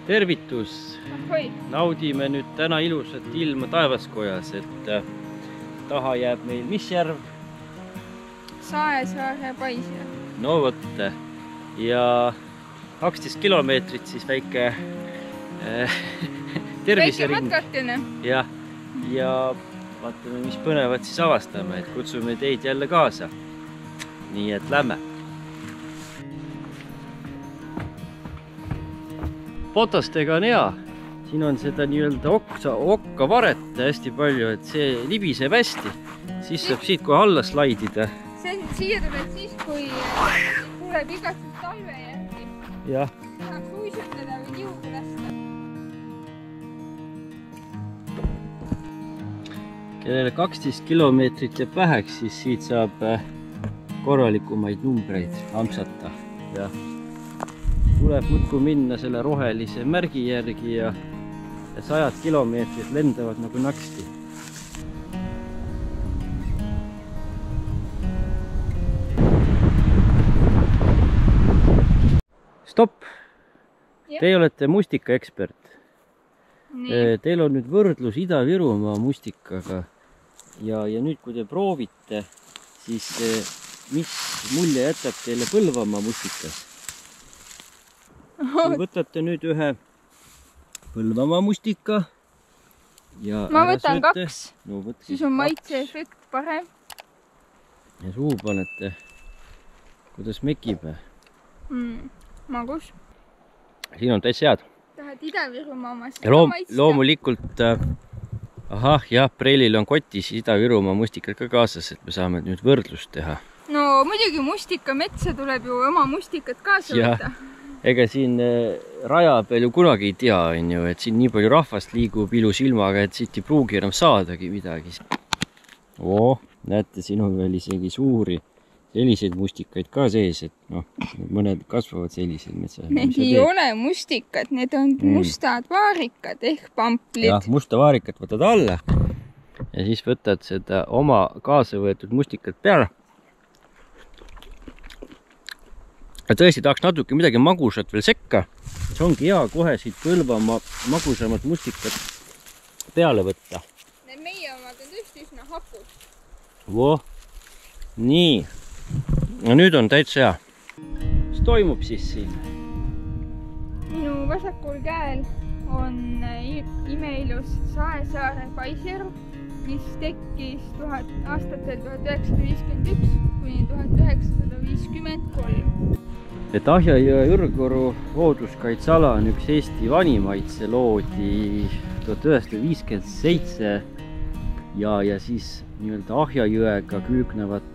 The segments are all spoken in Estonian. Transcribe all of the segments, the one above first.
tervitus! Naudime nüüd täna ilusat ilma Taevaskojas, et taha jääb meil mis järv? Saesaare Paisjärv. No vot, ja 12 kilomeetrit siis väike tervisering. Väike matkakene. Ja vaatame, mis põnevat siis avastame, et kutsume teid jälle kaasa. Nii et lähme. Potastega on hea. Siin on seda nii-öelda okkavaret hästi palju, et see libiseb hästi. Siis saab siit kohe alla slaidida. Siia tuleb siis, kui tuleb igastus talve järgi. Jah. Saab suisutada või niugu lasta. Kellele 12 kilomeetrit jääb väheks, siis siit saab korralikumaid numbreid ampsata. Ja tuleb muudkui minna selle rohelise märgi järgi ja 100 kilomeetrit lendavad nagu naksti. Stopp! Teie olete mustikaekspert. Teil on nüüd võrdlus Ida-Virumaa mustikaga. Ja nüüd, kui te proovite, siis mis mulje jätab teile Põlvamaa mustikas? Kui võtate nüüd ühe Põlvamaa mustika ja ma võtan sööte. 2, siis on maitse efekt parem. Ja suu panete, kuidas mekib. Magus. Siin on täitsa head. Tahad Ida-Virumaa omast loomulikult, Preilil on kotis Ida-Virumaa mustikad ka kaasas, et me saame nüüd võrdlust teha. No muidugi mustika metsa tuleb ju oma mustikat kaasa võtta. Ega siin raja peal ju kunagi ei tea, et siin nii palju rahvast liigub ilus ilmaga, et siit ei pruugi enam saadagi midagi. Näete, siin on veel isegi suuri selliseid mustikaid ka sees, et mõned kasvavad sellised metsad. Need ei ole mustikad, need on mustad vaarikad ehk pamplid. Jah, musta vaarikat võtad alla ja siis võtad seda oma kaasa võetud mustikat peale. Ja tõesti tahaks natuke midagi magusat veel sekka. See ongi hea kohe siit Põlvamaa magusamad mustikat peale võtta. Need meie omad on tõesti üsna hapud. Nii. Ja nüüd on täitsa hea. Mis toimub siis siin? Minu vasakul käel on imeilus Saesaare Paisjärv, mis tekkis aastatel 1951 kuni 1953. Et Ahjajõe Ürgkoru looduskaitseala on üks Eesti vanimaid, see loodi 1957 ja siis nii-öelda Ahjajõega külgnevat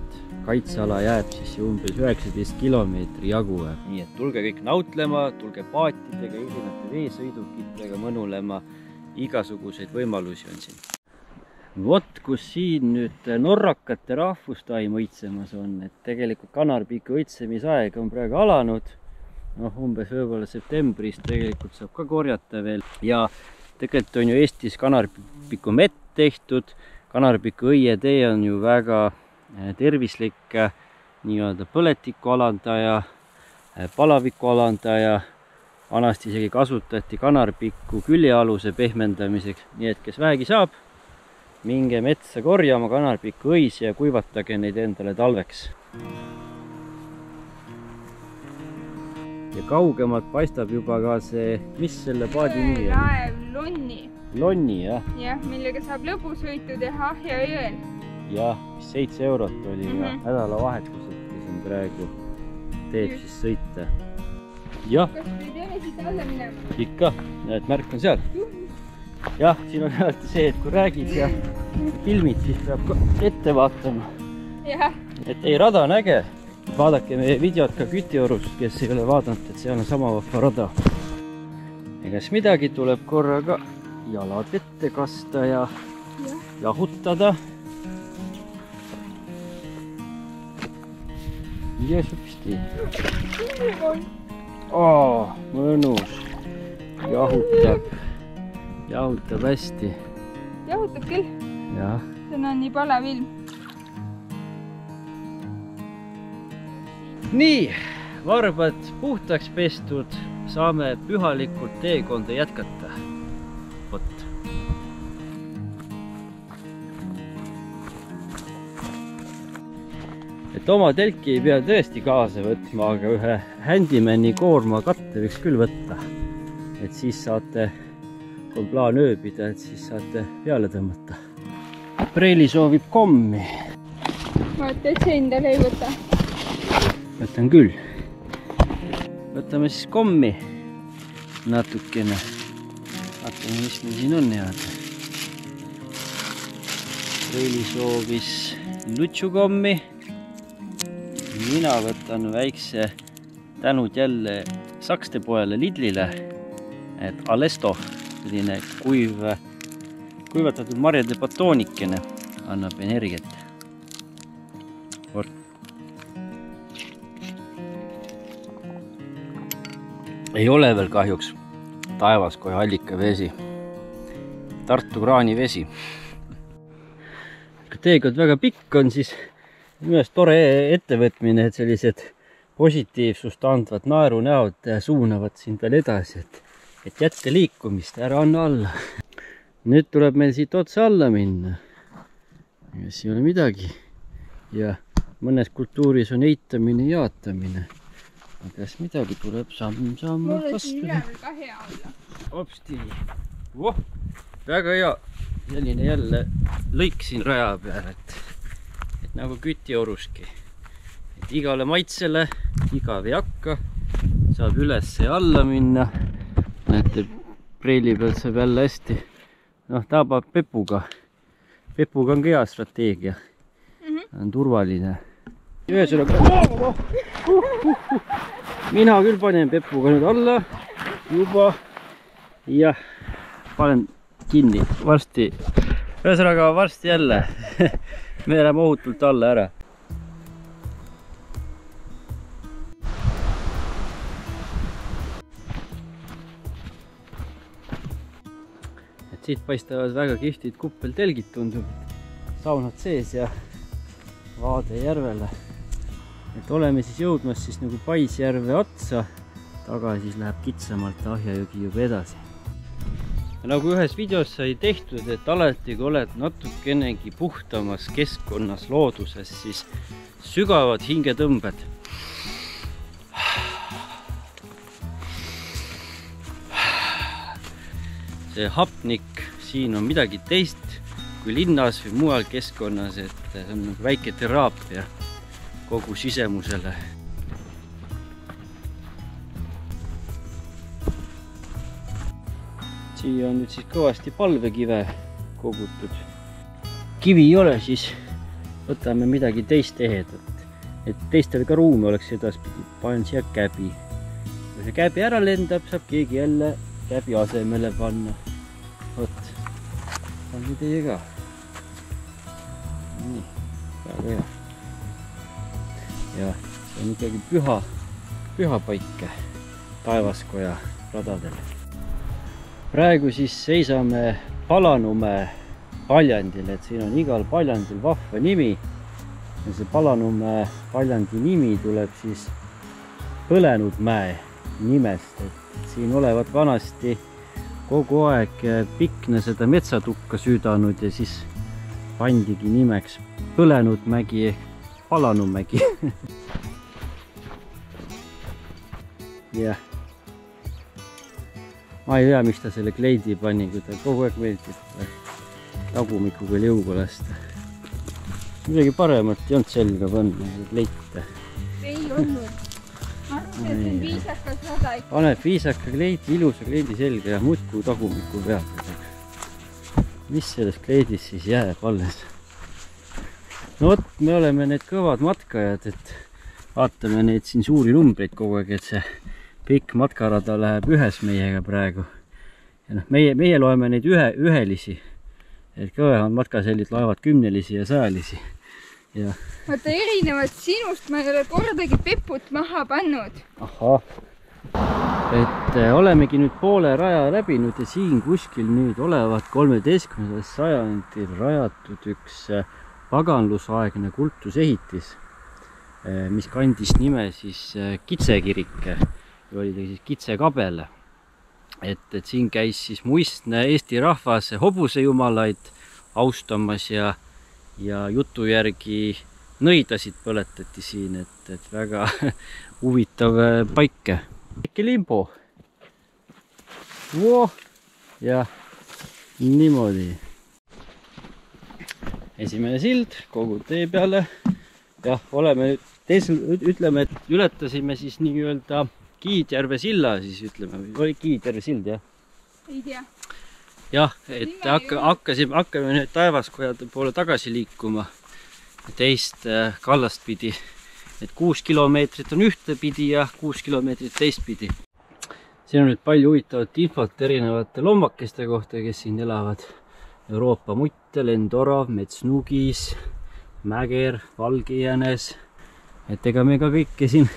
kaitseala jääb siis umbes 19 kilomeetri jagu. Nii et tulge kõik nautlema, tulge paatidega, erinevate veesõidukitega mõnulema, igasuguseid võimalusi on siin. Vot, kus siin nüüd norrakate rahvustaim õitsemas on, et tegelikult kanarpiku õitsemisaeg on praegu alanud. Umbes võib-olla septembris tegelikult saab ka korjata veel. Ja tegelikult on ju Eestis kanarpiku mett tehtud. Kanarpiku õietee on ju väga tervislik nii-öelda põletiku alandaja, palaviku alandaja. Vanasti isegi kasutati kanarpiku küljealuse pehmendamiseks. Nii et kes vähegi saab, minge metsa korjama kanarpiku õisi ja kuivatage neid endale talveks. Ja kaugemalt paistab juba ka see, mis selle paadi nimi on? Laev Lonni. Lonni, jah? Jah, millega saab lõbusõitu teha Ahjajõel. Jah, 7 eurot oli ja nädalavahetused siin praegu teeb siis sõite. Jah. Kas te teeme siit alla minema? Ikka, näed, märk on seal. Jah, siin on alati see, et kui räägid ja filmid, siis peab ka ette vaatama. Et ei, rada on äge. Vaadake meie videot ka Kütiorust, kes ei ole vaadanud, et seal on sama vahva rada. Egas midagi tuleb korraga jalad vette kasta ja jahutada. Jeesupsti. Mõnus. Jahutab hästi. Jahutab küll. Jah. See on nii palav ilm. Nii, varbad puhtaks pestud, saame pühalikult teekonda jätkata. Vot. Et oma telki ei pea tõesti kaasa võtma, aga ühe Handymani koorma katte võiks küll võtta. Et siis saate, kui on plaan ööbida, et siis saate peale tõmmata. Preili soovib kommi. Vaata, et see endale ei võta. Võtan küll. Võtame siis kommi natukene. Vaatame, mis meil siin on head. Preili soovis lutsukommi. Mina võtan väikse tänud jälle Sakste poele Lidlile, et Alesto, selline kuivatatud marjade batoonikene annab energiat. Ei ole veel kahjuks Taevaskoja allikavesi, Tartu kraanivesi. Kui teekond väga pikk on, siis minu arust tore ettevõtmine, et sellised positiivsust andvad naerunäod suunavad sind veel edasi, et jätka liikumist, ära anna alla. Nüüd tuleb meil siit otsa alla minna. Siin ei ole midagi. Ja mõnes kultuuris on eitamine, jaatamine. Kas midagi tuleb samm-samm mulle siin üleval ka hea olla. Hopsti. Väga hea. Selline jälle lõik siin raja peal, et nagu kütioruski. Et igale maitsele, igav ei hakka, saab üles ja alla minna. Näete, Preili pealt saab jälle hästi, tabab pepuga. Pepuga on ka hea strateegia. On turvaline. Ühesõnaga, mina küll panen pepuga nüüd alla juba ja panen kinni varsti. Ühesõnaga, varsti jälle. Me läheme ohutult alla ära. Et siit paistavad väga kihvtid kuppeltelgid, tundub. Saunad sees ja vaade järvele. Et oleme siis jõudmas siis nagu Paisjärve otsa. Taga siis läheb kitsamalt Ahjajõgi juba edasi. Ja nagu ühes videos sai tehtud, et alati kui oled natukenegi puhtamas keskkonnas, looduses, siis sügavad hingetõmbed. See hapnik siin on midagi teist kui linnas või mujal keskkonnas, et see on nagu väike teraapia kogu sisemusele. Siia on nüüd siis kõvasti palvekive kogutud. Kivi ei ole, siis võtame midagi teist ehedat. Et teistel ka ruumi oleks edaspidi, panen siia käbi. Kui see käbi ära lendab, saab keegi jälle käbi asemele panna. Vot, on nii teie ka. Nii, väga hea. Ja see on ikkagi püha paik Taevaskoja radadel. Praegu siis seisame Palanumäe paljandil, et siin on igal paljandil vahva nimi. Ja see Palanumäe paljandi nimi tuleb siis Põlenud mäe nimest, et siin olevat vanasti kogu aeg Pikne seda metsatukka süüdanud ja siis pandigi nimeks Põlenud mägi ehk Palanumägi. Jah. Ma ei tea, miks ta selle kleidi pani, kui ta kogu aeg meeldib tagumikuga liugu lasta. Midagi paremat ei olnud selga panna kleite. Ei olnud. Ma arvan, et see on viisakas rada ikka. Paneb viisaka kleidi, ilusa kleidi selga ja muudkui tagumiku peab. Mis sellest kleidist siis jääb alles? No vot, me oleme need kõvad matkajad, et vaatame neid siin suuri numbreid kogu aeg, et see pikk matkarada läheb ühes meiega praegu. Ja meie loeme neid ühelisi. Et kõvemad matkasellid laevad 10-lisi ja 100-lisi. Ja... Vaata, erinevalt sinust ma ei ole kordagi peput maha pannud. Ahah. Et olemegi nüüd poole raja läbinud ja siin kuskil nüüd olevat 13. sajandil rajatud üks paganlusaegne kultusehitis, mis kandis nime siis Kitsekirik. oli ta siis kitsekabel. Et siin käis siis muistne Eesti rahvas hobusejumalaid austamas ja jutu järgi nõidasid põletati siin, et väga huvitav paik. Väike limbo. Ja niimoodi. Esimene sild kogu tee peale. Jah, oleme ütleme, et ületasime siis nii-öelda Kiidjärve silla, siis ütleme, oli Kiidjärve sild, jah? Ei tea. Jah, et hakkame nüüd Taevaskojade poole tagasi liikuma teist kallast pidi. Et 6 kilomeetrit on ühte pidi ja 6 kilomeetrit teist pidi. Siin on nüüd palju huvitavat infot erinevate lommakeste kohta, kes siin elavad. Euroopa muttel, endorav, metsnugis, mäger, valgejänes. Et ega me ka kõike siin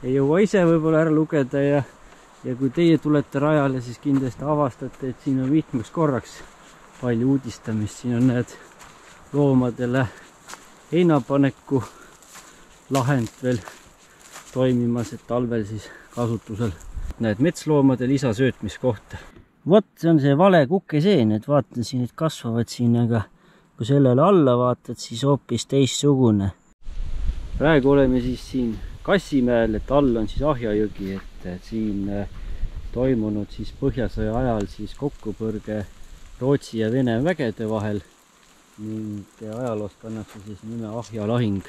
ei jõua ise võib-olla ära lugeda ja kui teie tulete rajale, siis kindlasti avastate, et siin on mitmeks korraks palju uudistamist. Siin on need loomadele heinapaneku lahend veel toimimas, et talvel siis kasutusel. Need metsloomade lisasöötmiskohta. Vot, see on see vale kukeseen, et vaatan siin, et kasvavad siin, aga kui sellele alla vaatad, siis hoopis teistsugune. Praegu oleme siis siin Kassimäel, et all on siis Ahjajõgi, et siin toimunud siis Põhjasõja ajal siis kokkupõrge Rootsi ja Vene vägede vahel ning ajaloos kannakse siis nime Ahja lahing.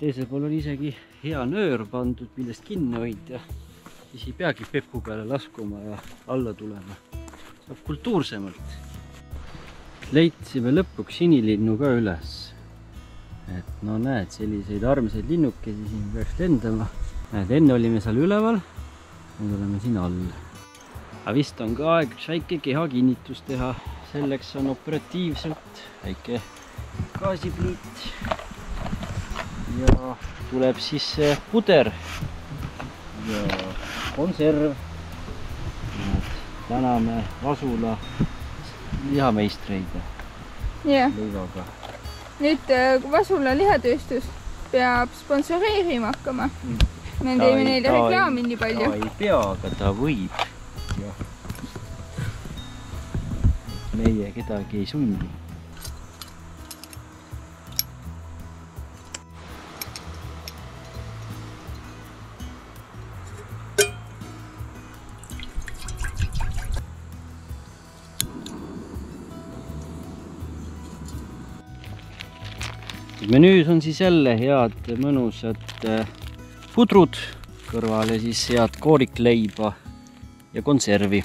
Teisel pool on isegi hea nöör pandud, millest kinni hoida ja siis ei peagi pepu peale laskuma ja alla tulema. Saab kultuursemalt. Leidsime lõpuks sinilinnu ka üles. Et no näed, selliseid armsaid linnukesi siin peaks lendama. Näed, enne olime seal üleval, nüüd oleme siin all. Aga vist on ka aeg väike keha kinnitus teha. Selleks on operatiivselt väike gaasipliit. Ja tuleb siis puder ja konserv. Täname Vasula lihameistreid leivaga. Nüüd Vasula lihatööstus peab sponsoreerima hakkama. Me teeme neile reklaami nii palju. Ta ei pea, aga ta võib. Meie kedagi ei sundi. Menüüs on siis jälle head mõnusad pudrud, kõrvale siis head koorikleiba ja konservi.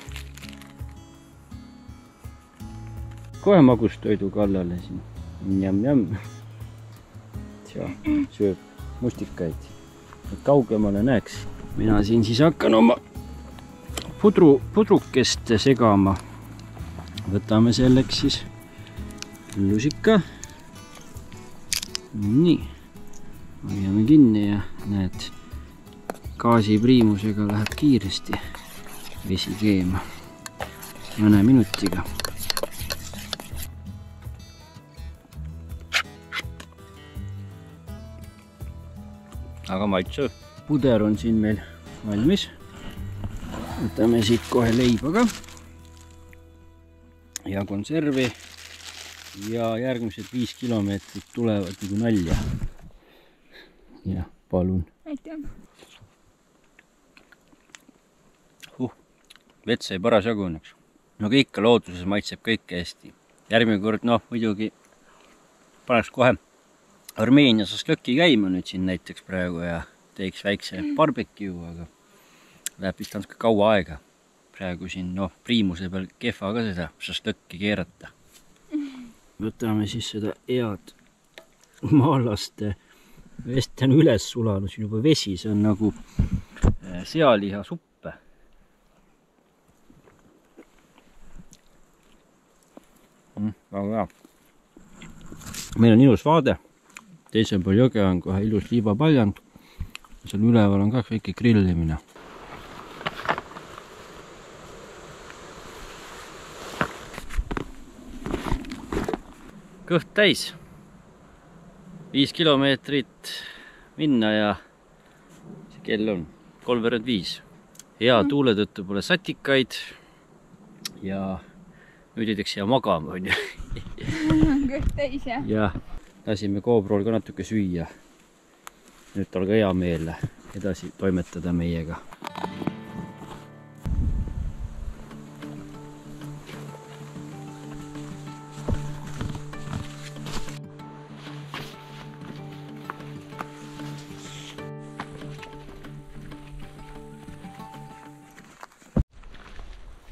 Kohe magustoidu kallale siin. Njam. Sööb mustikaid. Kaugemale näeks. Mina siin siis hakkan oma pudrukest segama. Võtame selleks siis lusika. Nii, hoiame kinni ja näed, gaasipriimusega läheb kiiresti vesi keema mõne minutiga. Aga maitsev. Puder on siin meil valmis. Võtame siit kohe leiba ka ja konservi. Ja järgmised 5 kilomeetrit tulevad nagu nalja. Ja, palun. Aitäh. Vett sai paras jaguneks. No ikka looduses maitseb kõik hästi. Järgmine kord, muidugi paneks kohe Armeenia šašlõki käima nüüd siin näiteks praegu ja teeks väikse barbecue, aga läheb vist natuke kaua aega. Praegu siin, priimuse peal kehva ka seda šašlõkki keerata. Võtame siis seda head maalaste vest on üles sulanud, siin juba vesi, see on nagu sealiha suppe. Väga hea. Meil on ilus vaade. Teisel pool jõge on kohe ilus liibapaljand. Seal üleval on ka väike grillimine. Kõht täis. 5 kilomeetrit minna ja see kell on 3:45. Hea tuule tõttu pole satikaid ja nüüd jõudeks siia magama, on ju. On kõik täis, jah? Jah, lasime GoPro'l ka natuke süüa. Nüüd tal ka hea meel edasi toimetada meiega.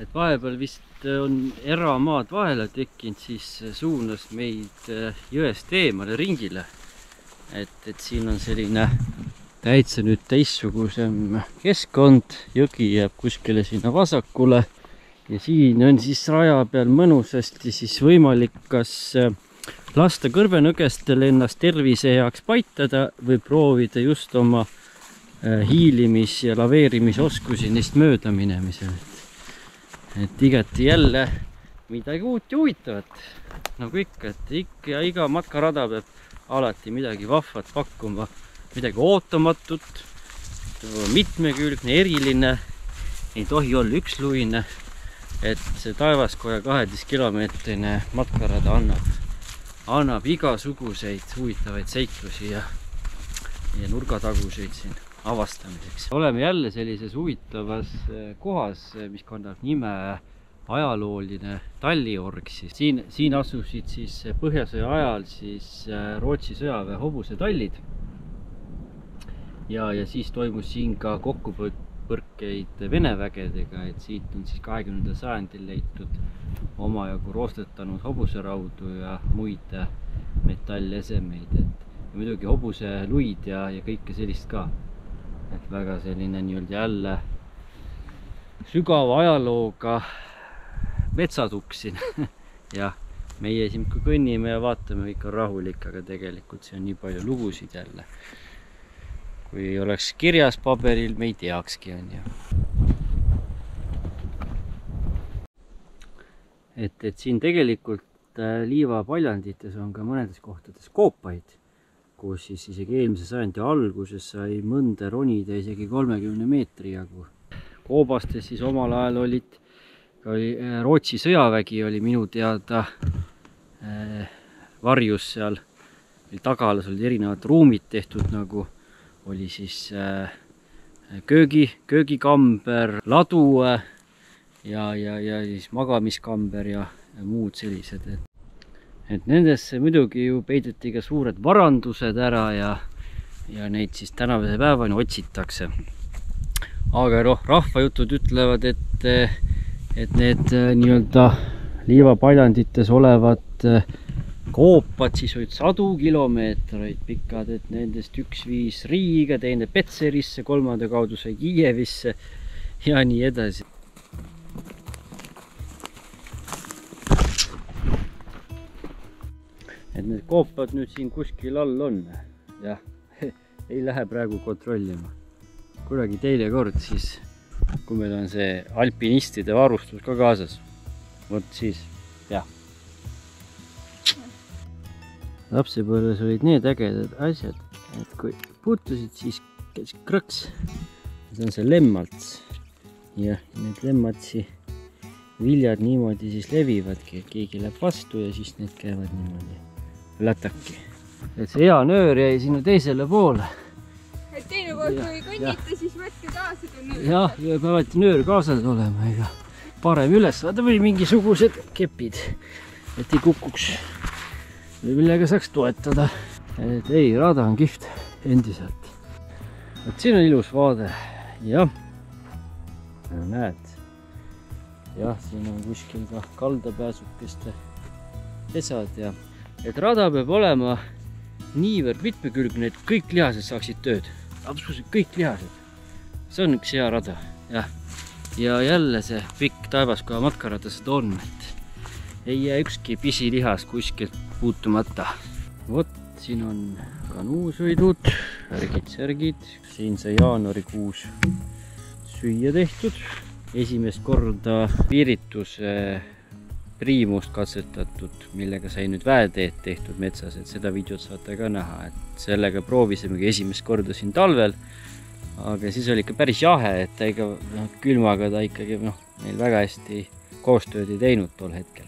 Et vahepeal vist on eramaad vahele tekkinud, siis suunas meid jõest eemale ringile. Et siin on selline täitsa nüüd teistsugusem keskkond, jõgi jääb kuskile sinna vasakule ja siin on siis raja peal mõnusasti siis võimalik kas lasta kõrvenõgestel ennast tervise heaks paitada või proovida just oma hiilimis- ja laveerimisoskusi neist mööda minemisel. Et igati jälle midagi uut ja huvitavat, nagu ikka, et ikka ja iga matkarada peab alati midagi vahvat pakkuma, midagi ootamatut, mitmekülgne, eriline, ei tohi olla üksluine, et see Taevaskoja 12-kilomeetrine matkarada annab igasuguseid huvitavaid seiklusi ja nurgataguseid siin avastamiseks. Oleme jälle sellises huvitavas kohas, mis kannab nime ajalooline Talliorg. Siin asusid siis Põhjasõja ajal siis Rootsi sõjaväe hobusetallid. Ja siis toimus siin ka kokkupõrkeid Vene vägedega, et siit on siis 20. sajandil leitud omajagu roostetanud hobuseraudu ja muid metallesemeid. Ja muidugi hobuseluid ja kõike sellist ka. Et väga selline nii-öelda jälle sügava ajalooga metsatukk siin. Ja meie siin kui kõnnime ja vaatame, kõik on rahulik, aga tegelikult see on nii palju lugusid jälle. Kui oleks kirjas paberil, me ei teakski, on ju. Et siin tegelikult liivapaljandites on ka mõnedes kohtades koopaid, kus siis isegi eelmise sajandi alguses sai mõnda ronida isegi 30 meetri jagu. Koobastes siis omal ajal oli Rootsi sõjavägi oli minu teada varjus seal. Tagalas olid erinevad ruumid tehtud, nagu oli siis köögikamber, ladu ja siis magamiskamber ja muud sellised. Et nendesse muidugi ju peideti ka suured varandused ära ja neid siis tänavase päevani otsitakse. Aga rahvajutud ütlevad, et need nii-öelda liivapaljandites olevad koopad siis olid 100 kilomeetreid pikad, et nendest üks viis Riiga, teine Petserisse, kolmanda kaudu sai Kiievisse ja nii edasi. Et need koopad nüüd siin kuskil all on. Jah, ei lähe praegu kontrollima. Kunagi teine kord siis, kui meil on see alpinistide varustus ka kaasas. Vot siis, jah. Lapsepõlves olid need ägedad asjad, et kui puutusid, siis käis krõks. See on see lemmalts. Ja need lemmatsi viljad niimoodi siis levivadki, et keegi läheb vastu ja siis need käivad niimoodi lätaki. Et see hea nöör jäi sinna teisele poole. Et teine kord, kui kõnnite, siis võtke taas seda nöör. Jah, peavad nöör kaasas olema, ega parem üles vaata või mingisugused kepid, et ei kukuks. Millega saaks toetada. Et ei, rada on kihvt endiselt. Et siin on ilus vaade. Jah, näed. Jah, siin on kuskil ka kaldapääsukeste pesad ja et rada peab olema niivõrd mitmekülgne, et kõik lihased saaksid tööd. Absoluutselt kõik lihased. See on üks hea rada. Ja jälle see pikk Taevaskoja matkarada seda on, et ei jää ükski pisilihas kuskilt puutumata. Vot, siin on kanuusõidud, särgid. Siin see jaanuarikuus süüa tehtud. Esimest korda piirituse priimust katsetatud, millega sai nüüd väeteed tehtud metsas, et seda videot saate ka näha, et sellega proovisimegi esimest korda siin talvel, aga siis oli ikka päris jahe, et ta ikka külmaga ta ikkagi meil väga hästi koostööd ei teinud tol hetkel.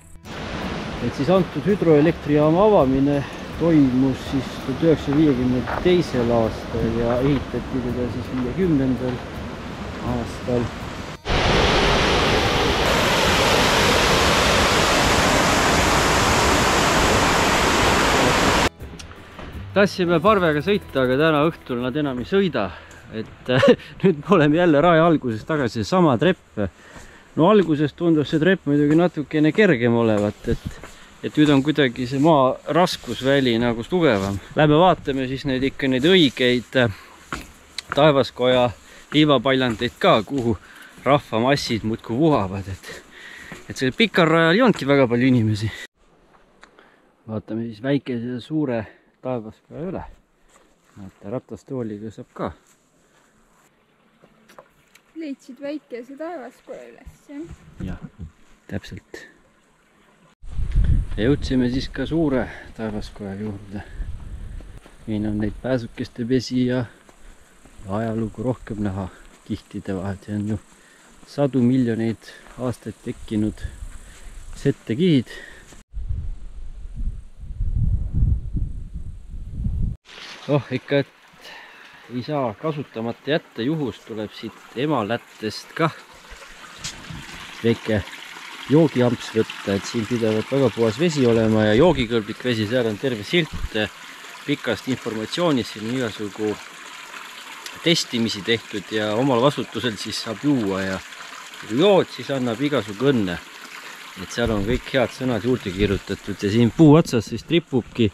Et siis antud hüdroelektrijaama avamine toimus siis 1952. aastal ja ehitati teda siis 50. aastal. Tahtsime parvega sõita, aga täna õhtul nad enam ei sõida. Et nüüd me oleme jälle raja alguses tagasi sama trepp. No alguses tundus see trepp muidugi natukene kergem olevat, et nüüd on kuidagi see maa raskusväli nagu tugevam. Lähme vaatame siis ikka neid õigeid taevaskoja liivapaljandeid ka, kuhu rahvamassid muudkui vuhavad. Et selle pikal rajal ei olnudki väga palju inimesi. Vaatame siis väikese suure taevaskoja üle. Näete, ratastooliga saab ka. Leidsid väikese taevaskoja üles, jah? Jah, täpselt. Ja jõudsime siis ka suure taevaskoja juurde. Siin on neid pääsukeste pesi ja ajalugu rohkem näha kihtide vahel. See on ju sadu miljoneid aastaid tekkinud settekihid. Ikka, et ei saa kasutamata jätta, juhus tuleb siit emalättest ka väike joogiamps võtta, et siin pidevalt väga puhas vesi olema ja joogikõlblik vesi, seal on terve silt pikast informatsioonist, siin on igasugu testimisi tehtud ja omal vastutusel siis saab juua ja kui jood, siis annab igasugu õnne. Et seal on kõik head sõnad juurde kirjutatud ja siin puu otsas siis tripubki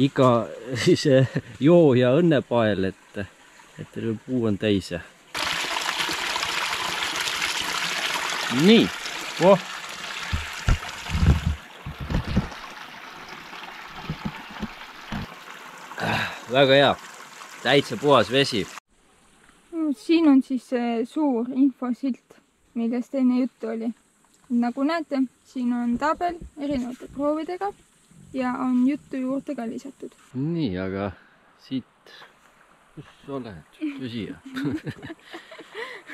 iga see joo ja õnnepael, et terve puu on täis. Nii, väga hea, täitsa puhas vesi. Siin on siis suur infosilt, millest enne juttu oli. Nagu näete, siin on tabel erinevate proovidega ja on juttu juurde ka lisatud. Nii, aga siit, kus sa oled? Siia.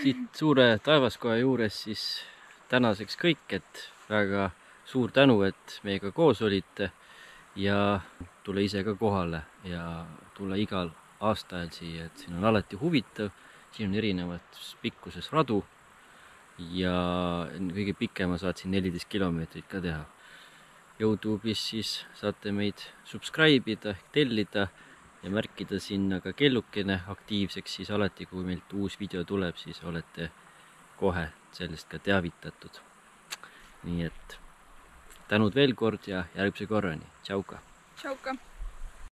Siit suure taevaskoja juures siis tänaseks kõik, et väga suur tänu, et meiega koos olite ja tule ise ka kohale ja tule igal aastaajal siia, et siin on alati huvitav. Siin on erinevad pikkuses radu ja kõige pikema saad siin 14 kilomeetrit ka teha. YouTube'is siis saate meid subscribe'ida, tellida ja märkida sinna ka kellukene aktiivseks, siis alati kui meilt uus video tuleb, siis olete kohe sellest ka teavitatud. Nii et tänud veel kord ja järgmise korrani. Tšauka! Tšauka!